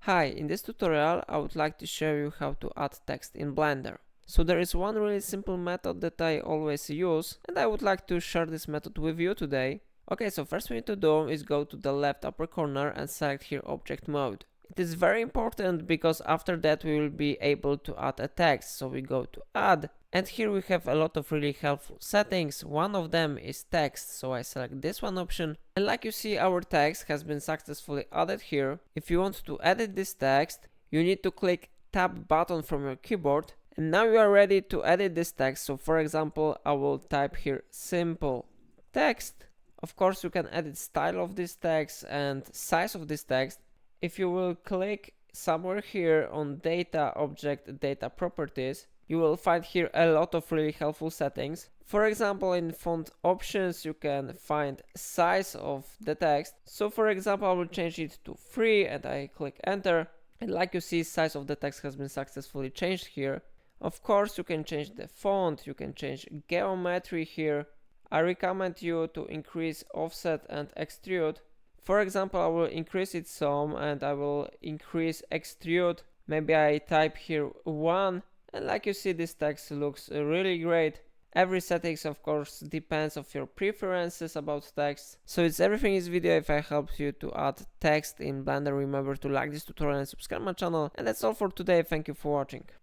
Hi, in this tutorial I would like to show you how to add text in Blender. So there is one really simple method that I always use, and I would like to share this method with you today. Okay, so first we need to do is go to the left upper corner and select here object mode. It is very important because after that we will be able to add a text. So we go to add, and here we have a lot of really helpful settings. One of them is text, so I select this one option, and like you see, our text has been successfully added here. If you want to edit this text, you need to click tab button from your keyboard, and now you are ready to edit this text. So for example, I will type here simple text. Of course, you can edit style of this text and size of this text. If you will click somewhere here on data object data properties, you will find here a lot of really helpful settings. For example, in font options you can find size of the text. So for example, I will change it to 3 and I click enter, and like you see, size of the text has been successfully changed here. Of course, you can change the font, you can change geometry here. I recommend you to increase offset and extrude. For example, I will increase it some and I will increase extrude. Maybe I type here 1, and like you see, this text looks really great. Every settings of course depends of your preferences about text. So it's everything in this video. If I helped you to add text in Blender, remember to like this tutorial and subscribe my channel. And that's all for today. Thank you for watching.